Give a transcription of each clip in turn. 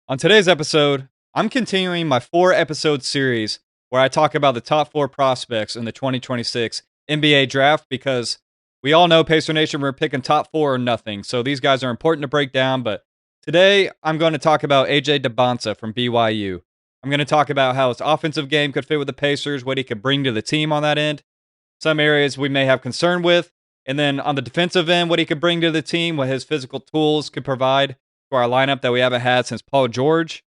On today's episode, I'm continuing my 4 episode series where I talk about the top 4 prospects in the 2026 NBA draft because we all know Pacer Nation, we're picking top 4 or nothing. So these guys are important to break down. But today, I'm going to talk about AJ Dybantsa from BYU. I'm going to talk about how his offensive game could fit with the Pacers, what he could bring to the team on that end, some areas we may have concern with, and then on the defensive end, what he could bring to the team, what his physical tools could provide to our lineup that we haven't had since Paul George.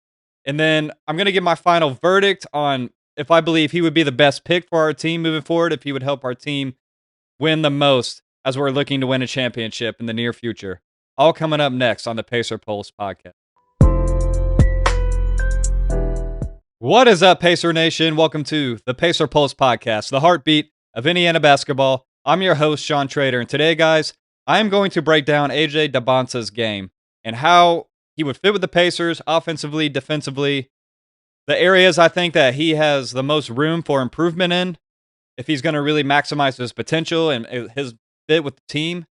And then I'm going to give my final verdict on if I believe he would be the best pick for our team moving forward, if he would help our team win the most as we're looking to win a championship in the near future. All coming up next on the Pacer Pulse podcast. What is up, Pacer Nation? Welcome to the Pacer Pulse podcast, the heartbeat of Indiana basketball. I'm your host, Sean Trader, and today, guys, I am going to break down AJ Dybantsa's game and how he would fit with the Pacers offensively, defensively, the areas I think that he has the most room for improvement in, if he's going to really maximize his potential and his fit with the team.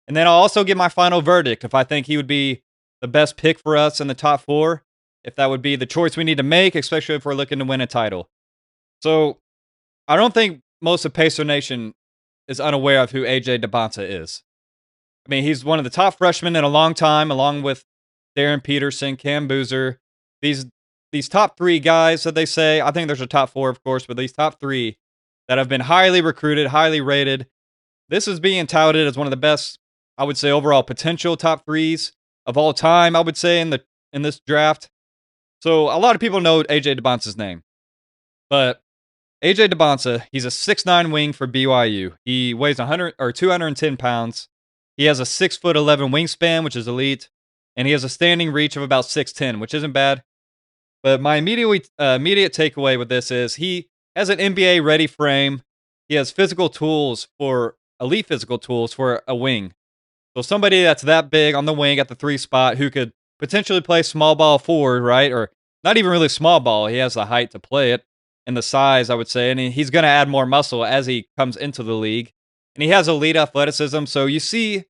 And then I'll also give my final verdict if I think he would be the best pick for us in the top 4, if that would be the choice we need to make, especially if we're looking to win a title. So I don't think most of Pacer Nation is unaware of who AJ Dybantsa is. I mean, he's one of the top freshmen in a long time, along with Darren Peterson, Cam Boozer. These top 3 guys that they say, I think there's a top 4, of course, but these top 3 that have been highly recruited, highly rated. This is being touted as one of the best, I would say, overall potential top 3s of all time, I would say, in this draft. So a lot of people know AJ Dybantsa's name. But AJ Dybantsa, he's a 6'9" wing for BYU. He weighs 210 pounds. He has a 6'11" wingspan, which is elite, and he has a standing reach of about 6'10", which isn't bad. But my immediate takeaway with this is he has an NBA-ready frame. He has elite physical tools for a wing. So somebody that's that big on the wing at the 3 spot who could potentially play small ball forward, right? Or not even really small ball. He has the height to play it and the size, I would say. And he's going to add more muscle as he comes into the league. And he has elite athleticism. So you see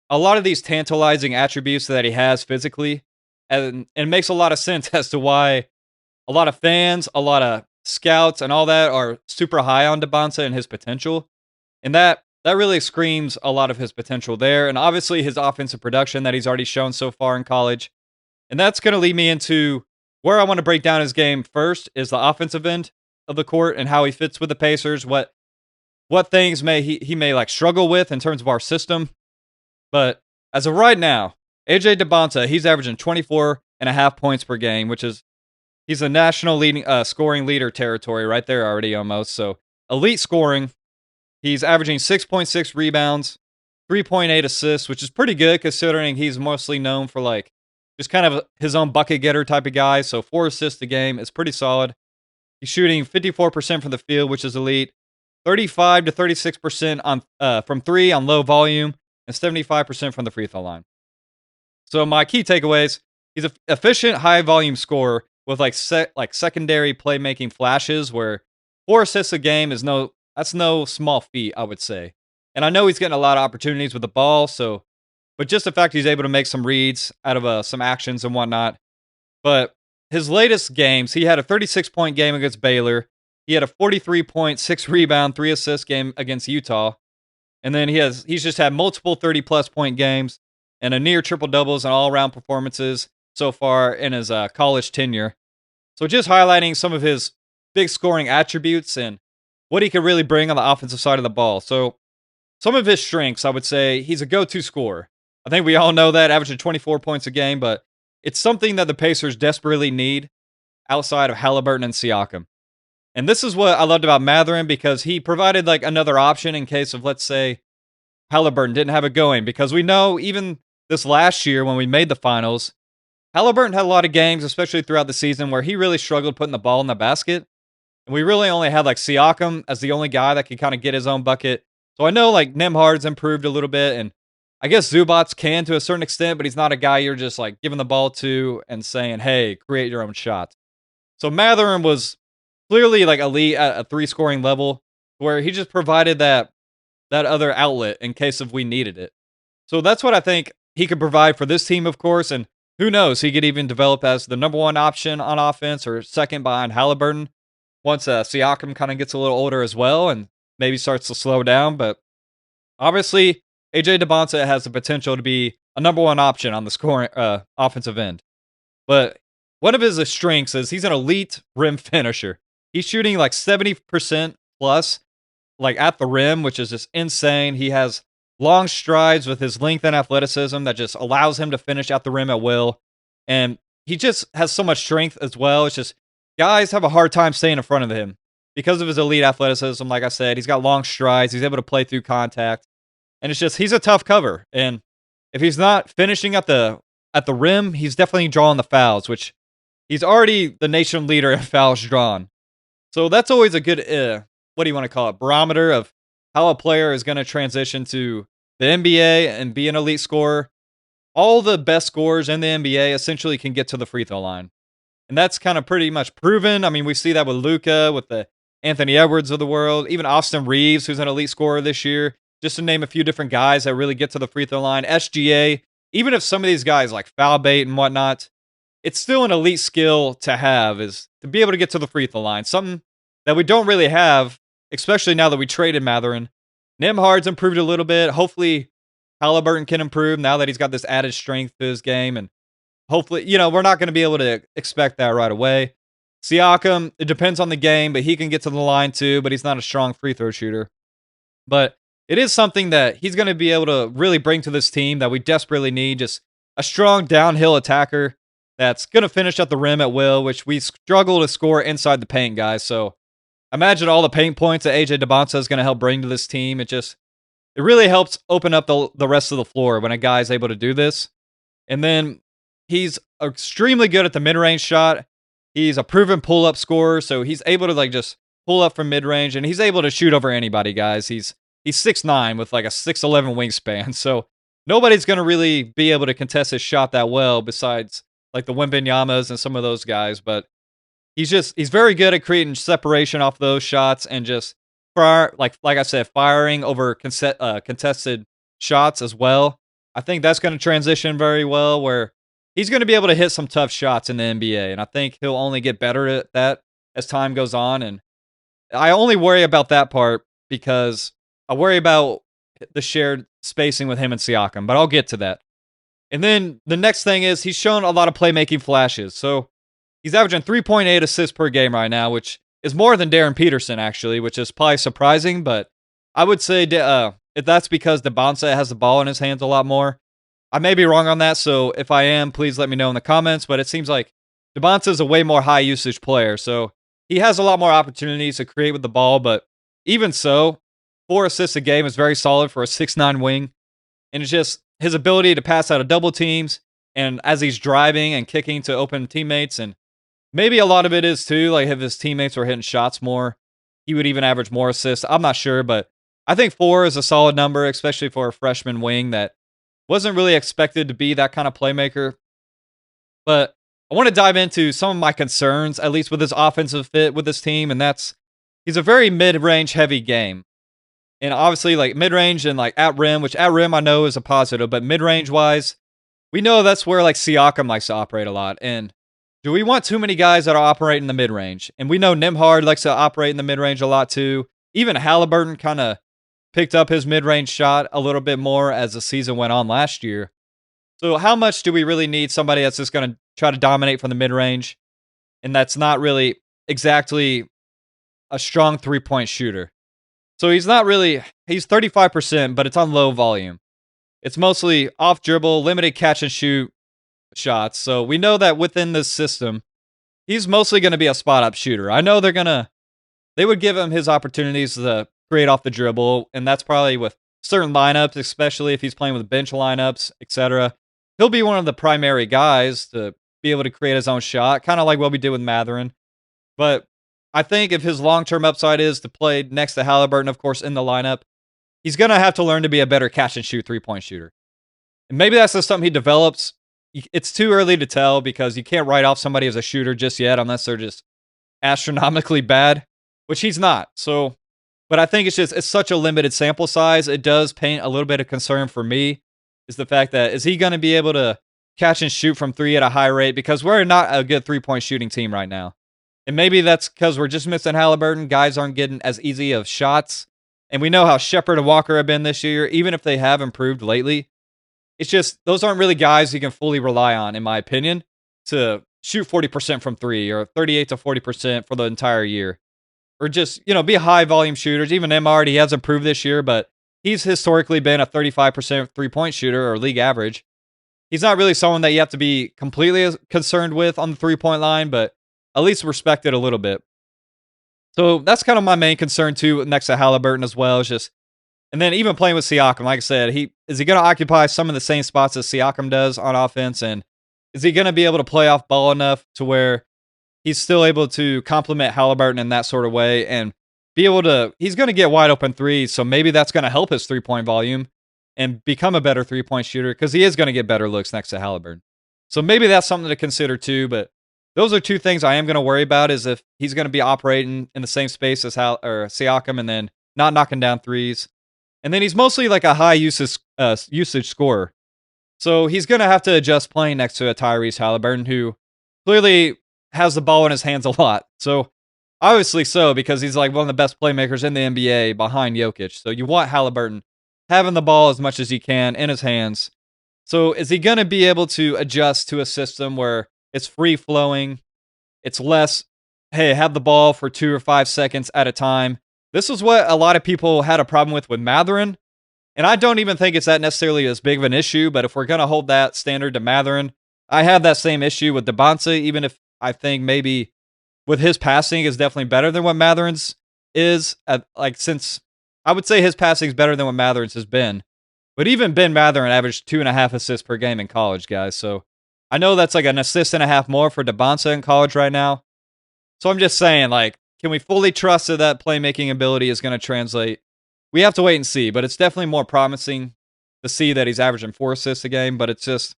a lot of these tantalizing attributes that he has physically. And it makes a lot of sense as to why a lot of fans, a lot of scouts, and all that are super high on Dybantsa and his potential. And that really screams a lot of his potential there. And obviously his offensive production that he's already shown so far in college. And that's going to lead me into where I want to break down his game first is the offensive end of the court and how he fits with the Pacers. What things he may like struggle with in terms of our system. But as of right now, AJ Dybantsa, he's averaging 24.5 points per game, which is he's a national leading scoring leader territory right there already almost. So elite scoring. He's averaging 6.6 rebounds, 3.8 assists, which is pretty good considering he's mostly known for like just kind of his own bucket getter type of guy. So 4 assists a game is pretty solid. He's shooting 54% from the field, which is elite. 35 to 36% on from 3 on low volume, and 75% from the free throw line. So my key takeaways: he's an efficient, high volume scorer with like secondary playmaking flashes, where 4 assists a game is no small feat, I would say. And I know he's getting a lot of opportunities with the ball, but just the fact he's able to make some reads out of some actions and whatnot. But his latest games, he had a 36-point game against Baylor. He had a 43.6 rebound, 3 assist game against Utah. And then he's just had multiple 30-plus point games and a near triple-doubles and all-around performances so far in his college tenure. So just highlighting some of his big scoring attributes and what he could really bring on the offensive side of the ball. So some of his strengths, I would say, he's a go-to scorer. I think we all know that, averaging 24 points a game, but it's something that the Pacers desperately need outside of Haliburton and Siakam. And this is what I loved about Mathurin, because he provided like another option in case of, let's say, Haliburton didn't have it going. Because we know even this last year when we made the finals, Haliburton had a lot of games, especially throughout the season, where he really struggled putting the ball in the basket. And we really only had like Siakam as the only guy that could kind of get his own bucket. So I know like Nembhard's improved a little bit, and I guess Zubac can to a certain extent, but he's not a guy you're just like giving the ball to and saying, hey, create your own shot. So Mathurin was clearly like elite at a 3 scoring level, where he just provided that other outlet in case of we needed it. So that's what I think he could provide for this team, of course, and who knows? He could even develop as the number one option on offense or second behind Haliburton once Siakam kind of gets a little older as well and maybe starts to slow down. But obviously, AJ Dybantsa has the potential to be a number one option on the scoring offensive end. But one of his strengths is he's an elite rim finisher. He's shooting like 70% plus, like at the rim, which is just insane. He has long strides with his length and athleticism that just allows him to finish at the rim at will. And he just has so much strength as well. It's just guys have a hard time staying in front of him because of his elite athleticism. Like I said, he's got long strides. He's able to play through contact. And it's just, he's a tough cover. And if he's not finishing at the rim, he's definitely drawing the fouls, which he's already the nation leader in fouls drawn. So that's always a good, what do you want to call it, barometer of how a player is going to transition to the NBA and be an elite scorer. All the best scorers in the NBA essentially can get to the free throw line. And that's kind of pretty much proven. I mean, we see that with Luka, with the Anthony Edwards of the world, even Austin Reeves, who's an elite scorer this year, just to name a few different guys that really get to the free throw line. SGA, even if some of these guys like foul bait and whatnot, it's still an elite skill to have, is to be able to get to the free throw line. Something that we don't really have, especially now that we traded Mathurin. Nembhard's improved a little bit. Hopefully, Haliburton can improve now that he's got this added strength to his game. And hopefully, we're not going to be able to expect that right away. Siakam, it depends on the game, but he can get to the line too, but he's not a strong free throw shooter. But it is something that he's going to be able to really bring to this team that we desperately need. Just a strong downhill attacker that's going to finish at the rim at will, which we struggle to score inside the paint, guys. So imagine all the paint points that AJ Dybantsa is going to help bring to this team. It really helps open up the rest of the floor when a guy is able to do this. And then he's extremely good at the mid-range shot. He's a proven pull-up scorer, so he's able to just pull up from mid-range, and he's able to shoot over anybody, guys. He's 6'9" with like a 6'11" wingspan, so nobody's going to really be able to contest his shot that well besides like the Wembanyama's and some of those guys. But he's very good at creating separation off those shots and just like I said, firing over contested shots as well. I think that's going to transition very well where he's going to be able to hit some tough shots in the NBA, and I think he'll only get better at that as time goes on. And I only worry about that part because I worry about the shared spacing with him and Siakam, but I'll get to that. And then the next thing is he's shown a lot of playmaking flashes. So he's averaging 3.8 assists per game right now, which is more than Darren Peterson, actually, which is probably surprising, but I would say if that's because Dybantsa has the ball in his hands a lot more. I may be wrong on that, so if I am, please let me know in the comments, but it seems like Dybantsa is a way more high-usage player, so he has a lot more opportunities to create with the ball, but even so, 4 assists a game is very solid for a 6'9" wing. And it's just his ability to pass out of double teams and as he's driving and kicking to open teammates. And maybe a lot of it is too, like if his teammates were hitting shots more, he would even average more assists. I'm not sure, but I think 4 is a solid number, especially for a freshman wing that wasn't really expected to be that kind of playmaker. But I want to dive into some of my concerns, at least with his offensive fit with this team, and that's he's a very mid-range heavy game. And obviously, like mid-range and like at rim, which at rim I know is a positive, but mid-range wise, we know that's where like Siakam likes to operate a lot. And do we want too many guys that are operating in the mid-range? And we know Nembhard likes to operate in the mid-range a lot too. Even Haliburton kind of picked up his mid-range shot a little bit more as the season went on last year. So how much do we really need somebody that's just going to try to dominate from the mid-range and that's not really exactly a strong three-point shooter? So he's 35%, but it's on low volume. It's mostly off dribble, limited catch and shoot shots. So we know that within this system, he's mostly going to be a spot up shooter. I know they would give him his opportunities to create off the dribble, and that's probably with certain lineups, especially if he's playing with bench lineups, etc. He'll be one of the primary guys to be able to create his own shot, kind of like what we did with Mathurin. But I think if his long-term upside is to play next to Haliburton, of course, in the lineup, he's going to have to learn to be a better catch-and-shoot three-point shooter. And maybe that's just something he develops. It's too early to tell because you can't write off somebody as a shooter just yet unless they're just astronomically bad, which he's not. So, but I think it's such a limited sample size. It does paint a little bit of concern for me is the fact that is he going to be able to catch and shoot from three at a high rate because we're not a good three-point shooting team right now. And maybe that's because we're just missing Haliburton. Guys aren't getting as easy of shots. And we know how Shepard and Walker have been this year, even if they have improved lately. It's just, those aren't really guys you can fully rely on, in my opinion, to shoot 40% from three or 38 to 40% for the entire year. Or just, be high volume shooters. Even Emard, he has improved this year, but he's historically been a 35% three-point shooter or league average. He's not really someone that you have to be completely concerned with on the three-point line, but at least respect it a little bit. So that's kind of my main concern too, next to Haliburton as well. Is just, and then even playing with Siakam, like I said, is he going to occupy some of the same spots as Siakam does on offense, and is he going to be able to play off ball enough to where he's still able to complement Haliburton in that sort of way and be able to? He's going to get wide open threes, so maybe that's going to help his three-point volume and become a better three-point shooter because he is going to get better looks next to Haliburton. So maybe that's something to consider too, but those are two things I am going to worry about, is if he's going to be operating in the same space as Siakam and then not knocking down threes. And then he's mostly like a high usage scorer. So he's going to have to adjust playing next to a Tyrese Haliburton, who clearly has the ball in his hands a lot. So obviously so, because he's like one of the best playmakers in the NBA behind Jokic. So you want Haliburton having the ball as much as he can in his hands. So is he going to be able to adjust to a system where it's free flowing? It's less, hey, have the ball for 2 or 5 seconds at a time. This is what a lot of people had a problem with Mathurin. And I don't even think it's that necessarily as big of an issue, but if we're going to hold that standard to Mathurin, I have that same issue with Dybantsa, even if I think maybe with his passing is definitely better than what Mathurin's is. Since I would say his passing is better than what Mathurin's has been. But even Ben Mathurin averaged 2.5 assists per game in college, guys. So I know that's like an assist and a half more for Dybantsa in college right now. So I'm just saying, can we fully trust that playmaking ability is going to translate? We have to wait and see, but it's definitely more promising to see that he's averaging 4 assists a game. But it's just,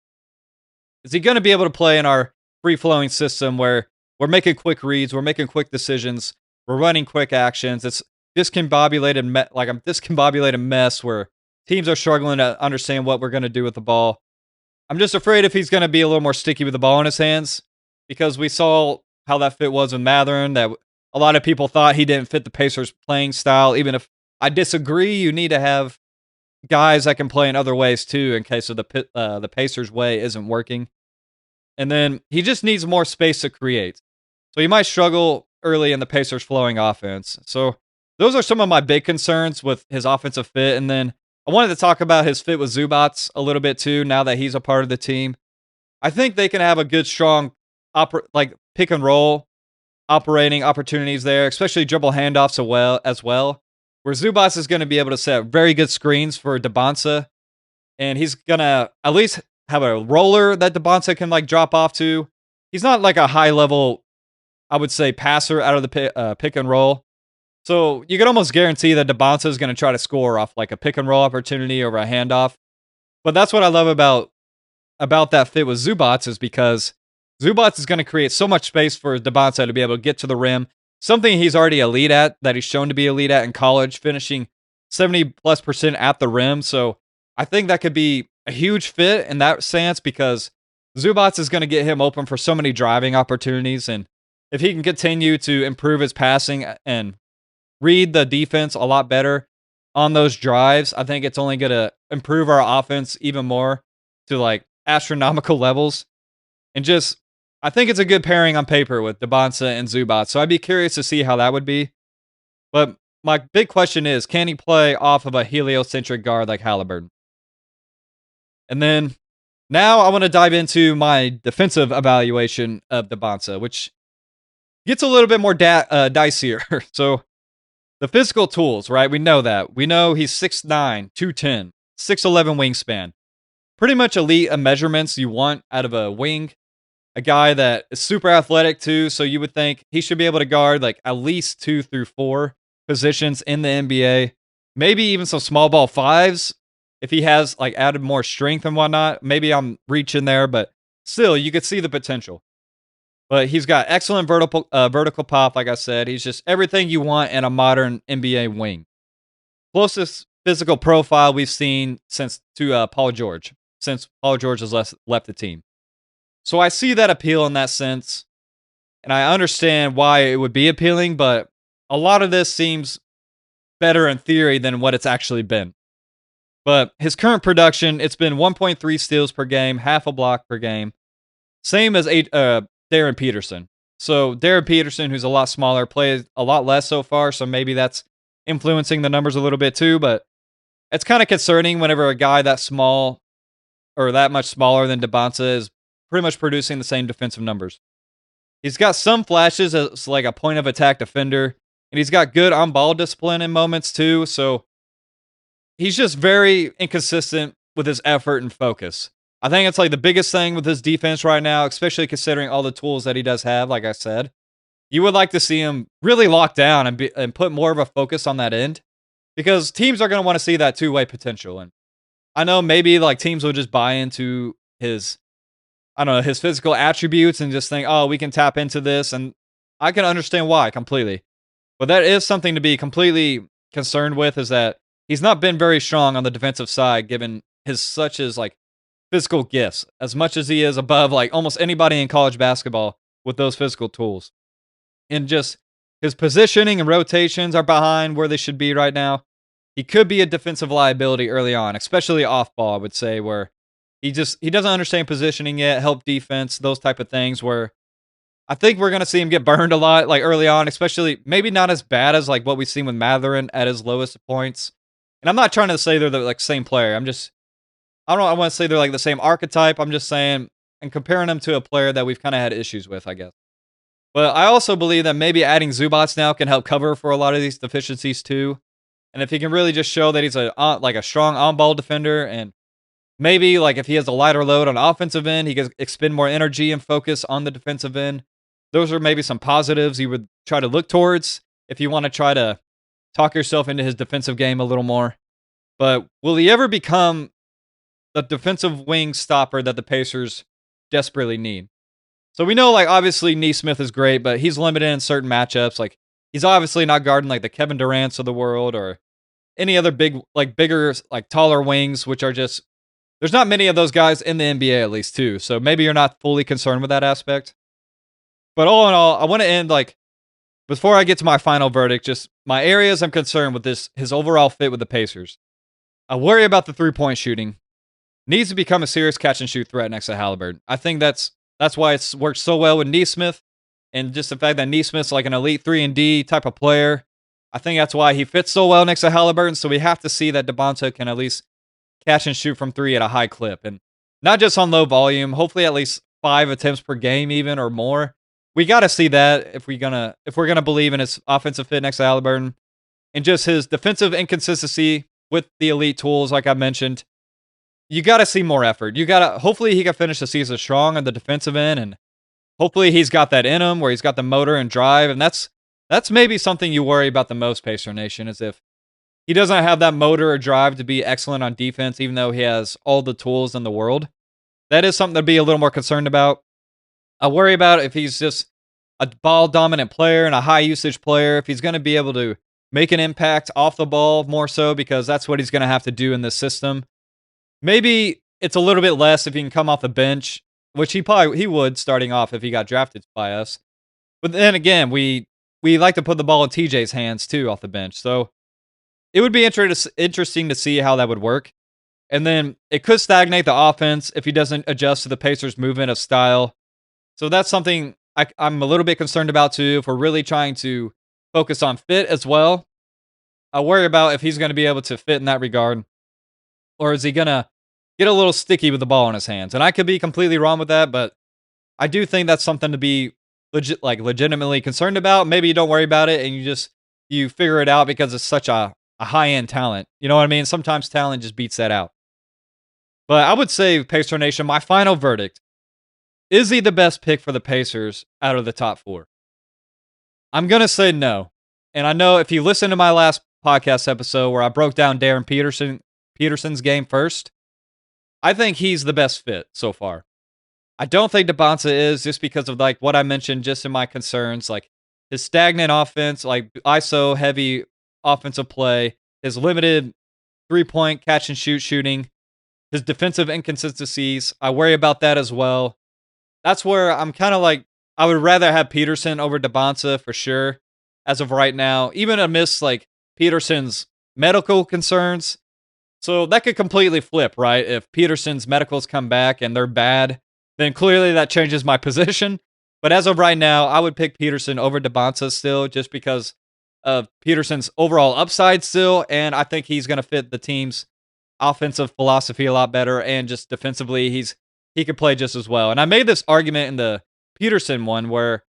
is he going to be able to play in our free-flowing system where we're making quick reads, we're making quick decisions, we're running quick actions? It's a discombobulated mess where teams are struggling to understand what we're going to do with the ball. I'm just afraid if he's going to be a little more sticky with the ball in his hands, because we saw how that fit was with Mathurin, that a lot of people thought he didn't fit the Pacers' playing style. Even if I disagree, you need to have guys that can play in other ways too, in case of the Pacers' way isn't working. And then he just needs more space to create. So he might struggle early in the Pacers' flowing offense. So those are some of my big concerns with his offensive fit. And then I wanted to talk about his fit with Zubac a little bit too, now that he's a part of the team. I think they can have a good, strong pick and roll operating opportunities there, especially dribble handoffs as well, where Zubac is going to be able to set very good screens for Dybantsa, and he's going to at least have a roller that Dybantsa can drop off to. He's not like a high level, I would say, passer out of the pick and roll. So you can almost guarantee that Dybantsa is going to try to score off like a pick and roll opportunity over a handoff. But that's what I love about that fit with Zubac, is because Zubac is going to create so much space for Dybantsa to be able to get to the rim, something he's already elite at, that he's shown to be elite at in college, finishing 70+% at the rim. So I think that could be a huge fit in that sense, because Zubac is going to get him open for so many driving opportunities. And if he can continue to improve his passing and read the defense a lot better on those drives, I think it's only going to improve our offense even more to astronomical levels. And just, I think it's a good pairing on paper with Dybantsa and Zubac. So I'd be curious to see how that would be. But my big question is, can he play off of a heliocentric guard like Haliburton? And then now I want to dive into my defensive evaluation of Dybantsa, which gets a little bit more dicier. So the physical tools, right? We know that. We know he's 6'9", 210, 6'11" wingspan. Pretty much elite measurements you want out of a wing. A guy that is super athletic too, so you would think he should be able to guard at least 2 through 4 positions in the NBA. Maybe even some small ball fives if he has added more strength and whatnot. Maybe I'm reaching there, but still, you could see the potential. But he's got excellent vertical pop, like I said. He's just everything you want in a modern NBA wing. Closest physical profile we've seen since to Paul George. since Paul George has left the team. So I see that appeal in that sense, and I understand why it would be appealing, but a lot of this seems better in theory than what it's actually been. But his current production, it's been 1.3 steals per game, half a block per game. Same as Darren Peterson. So Darren Peterson, who's a lot smaller, plays a lot less so far, so maybe that's influencing the numbers a little bit too, but it's kind of concerning whenever a guy that small or that much smaller than Dybantsa is pretty much producing the same defensive numbers. He's got some flashes as like a point of attack defender, and he's got good on-ball discipline in moments too, so he's just very inconsistent with his effort and focus. I think it's like the biggest thing with his defense right now, especially considering all the tools that he does have, like I said. You would like to see him really lock down and put more of a focus on that end, because teams are going to want to see that two-way potential. And I know maybe like teams will just buy into his, I don't know, his physical attributes and just think, oh, we can tap into this. And I can understand why completely. But that is something to be completely concerned with, is that he's not been very strong on the defensive side, given his like physical gifts, as much as he is above like almost anybody in college basketball with those physical tools. And just his positioning and rotations are behind where they should be right now. He could be a defensive liability early on, especially off ball, I would say, where he doesn't understand positioning yet, help defense, those type of things, where I think we're going to see him get burned a lot like early on, especially maybe not as bad as like what we've seen with Mathurin at his lowest points. And I'm not trying to say they're the like same player. I want to say they're like the same archetype. I'm just saying and comparing them to a player that we've kind of had issues with, I guess. But I also believe that maybe adding Zubac now can help cover for a lot of these deficiencies too. And if he can really just show that he's like a strong on-ball defender, and maybe like if he has a lighter load on the offensive end, he can expend more energy and focus on the defensive end. Those are maybe some positives you would try to look towards if you want to try to talk yourself into his defensive game a little more. But will he ever become the defensive wing stopper that the Pacers desperately need? So we know, like, obviously Nesmith is great, but he's limited in certain matchups. Like, he's obviously not guarding like the Kevin Durant's of the world or any other bigger, like taller wings, which are just, there's not many of those guys in the NBA at least too. So maybe you're not fully concerned with that aspect. But all in all, I want to end like, before I get to my final verdict, just my areas I'm concerned with his overall fit with the Pacers. I worry about the 3-point shooting. Needs to become a serious catch and shoot threat next to Haliburton. I think that's why it's worked so well with Nesmith, and just the fact that Nesmith's like an elite 3-and-D type of player. I think that's why he fits so well next to Haliburton. So we have to see that Dybantsa can at least catch and shoot from three at a high clip, and not just on low volume. Hopefully, at least 5 attempts per game, even or more. We got to see that if we're gonna believe in his offensive fit next to Haliburton, and just his defensive inconsistency with the elite tools, like I mentioned. You got to see more effort. Hopefully he can finish the season strong on the defensive end, and hopefully he's got that in him where he's got the motor and drive. And that's maybe something you worry about the most, Pacer Nation, is if he doesn't have that motor or drive to be excellent on defense, even though he has all the tools in the world. That is something to be a little more concerned about. I worry about if he's just a ball dominant player and a high usage player, if he's going to be able to make an impact off the ball more so, because that's what he's going to have to do in this system. Maybe it's a little bit less if he can come off the bench, which he would starting off if he got drafted by us. But then again, we like to put the ball in TJ's hands too off the bench. So it would be interesting to see how that would work. And then it could stagnate the offense if he doesn't adjust to the Pacers' movement of style. So that's something I'm a little bit concerned about too, if we're really trying to focus on fit as well. I worry about if he's going to be able to fit in that regard, or is he going to get a little sticky with the ball in his hands. And I could be completely wrong with that, but I do think that's something to be legitimately concerned about. Maybe you don't worry about it and you figure it out because it's such a high-end talent. You know what I mean? Sometimes talent just beats that out. But I would say, Pacer Nation, my final verdict, is he the best pick for the Pacers out of the top 4? I'm going to say no. And I know if you listen to my last podcast episode where I broke down Darren Peterson's game first, I think he's the best fit so far. I don't think Dybantsa is, just because of like what I mentioned just in my concerns, like his stagnant offense, like ISO heavy offensive play, his limited 3-point catch and shoot shooting, his defensive inconsistencies. I worry about that as well. That's where I'm kind of like, I would rather have Peterson over Dybantsa for sure as of right now, even amidst like Peterson's medical concerns. So that could completely flip, right? If Peterson's medicals come back and they're bad, then clearly that changes my position. But as of right now, I would pick Peterson over Dybantsa still, just because of Peterson's overall upside still, and I think he's going to fit the team's offensive philosophy a lot better, and just defensively, he could play just as well. And I made this argument in the Peterson one where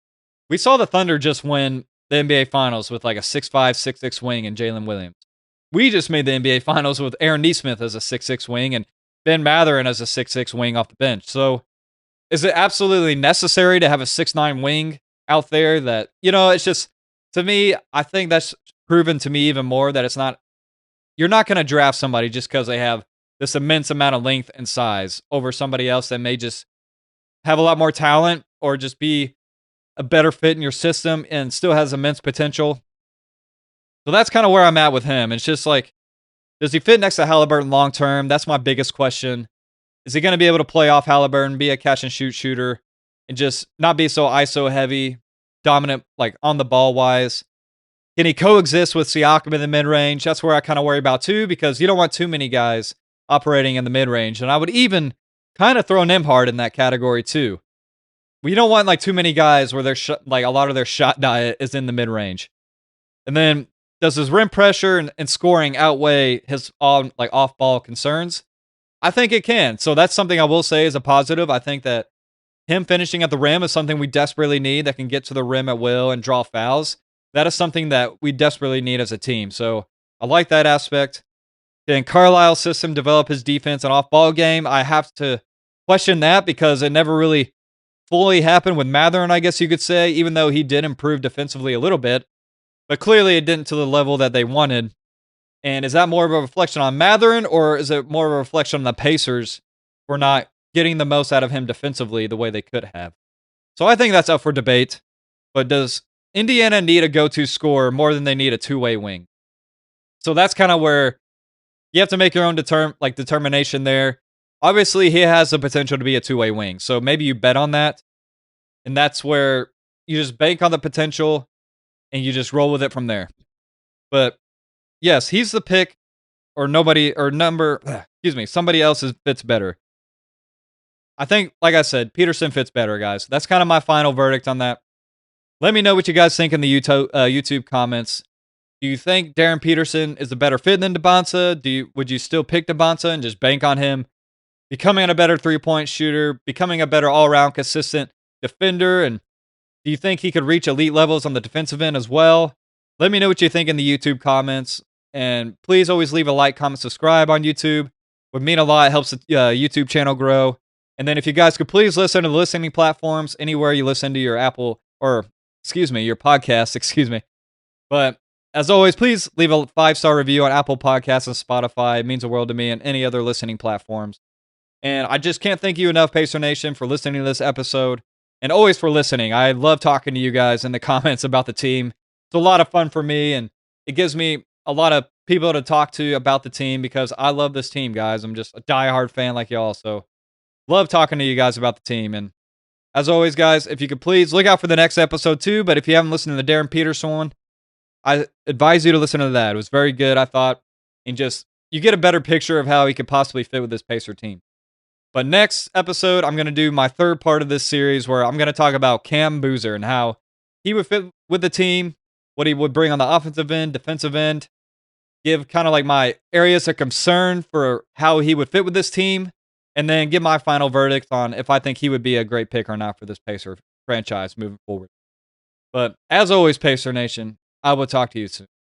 we saw the Thunder just win the NBA Finals with like a 6'5", 6'6" wing and Jalen Williams. We just made the NBA Finals with Aaron Nesmith as a 6'6" wing and Ben Mathurin as a 6'6" wing off the bench. So is it absolutely necessary to have a 6'9" wing out there that, it's just, to me, I think that's proven to me even more that it's not, you're not going to draft somebody just because they have this immense amount of length and size over somebody else that may just have a lot more talent or just be a better fit in your system and still has immense potential. So that's kind of where I'm at with him. It's just like, does he fit next to Haliburton long term? That's my biggest question. Is he going to be able to play off Haliburton, be a catch and shoot shooter, and just not be so ISO heavy, dominant, like on the ball wise? Can he coexist with Siakam in the mid range? That's where I kind of worry about too, because you don't want too many guys operating in the mid range. And I would even kind of throw Nembhard in that category too. We don't want like too many guys where like a lot of their shot diet is in the mid range. And then does his rim pressure and scoring outweigh his off ball concerns? I think it can. So that's something I will say is a positive. I think that him finishing at the rim is something we desperately need, that can get to the rim at will and draw fouls. That is something that we desperately need as a team. So I like that aspect. Can Carlisle's system develop his defense and off-ball game? I have to question that because it never really fully happened with Mathurin, I guess you could say, even though he did improve defensively a little bit. But clearly it didn't to the level that they wanted. And is that more of a reflection on Mathurin, or is it more of a reflection on the Pacers for not getting the most out of him defensively the way they could have? So I think that's up for debate. But does Indiana need a go-to scorer more than they need a two-way wing? So that's kind of where you have to make your own determination there. Obviously, he has the potential to be a two-way wing. So maybe you bet on that. And that's where you just bank on the potential and you just roll with it from there. But yes, he's the pick, or somebody else fits better. I think, like I said, Peterson fits better, guys. That's kind of my final verdict on that. Let me know what you guys think in the YouTube comments. Do you think Darren Peterson is a better fit than Dybantsa? Would you still pick Dybantsa and just bank on him becoming a better three-point shooter, becoming a better all-around consistent defender? And do you think he could reach elite levels on the defensive end as well? Let me know what you think in the YouTube comments. And please always leave a like, comment, subscribe on YouTube. It would mean a lot. It helps the YouTube channel grow. And then if you guys could please listen to the listening platforms anywhere you listen to your your podcast, But as always, please leave a 5-star review on Apple Podcasts and Spotify. It means the world to me, and any other listening platforms. And I just can't thank you enough, Pacer Nation, for listening to this episode, and always for listening. I love talking to you guys in the comments about the team. It's a lot of fun for me, and it gives me a lot of people to talk to about the team because I love this team, guys. I'm just a diehard fan like y'all, so love talking to you guys about the team. And as always, guys, if you could please look out for the next episode too. But if you haven't listened to the Darren Peterson one, I advise you to listen to that. It was very good, I thought, and just you get a better picture of how he could possibly fit with this Pacer team. But next episode, I'm going to do my third part of this series where I'm going to talk about Cam Boozer and how he would fit with the team, what he would bring on the offensive end, defensive end, give kind of like my areas of concern for how he would fit with this team, and then give my final verdict on if I think he would be a great pick or not for this Pacer franchise moving forward. But as always, Pacer Nation, I will talk to you soon.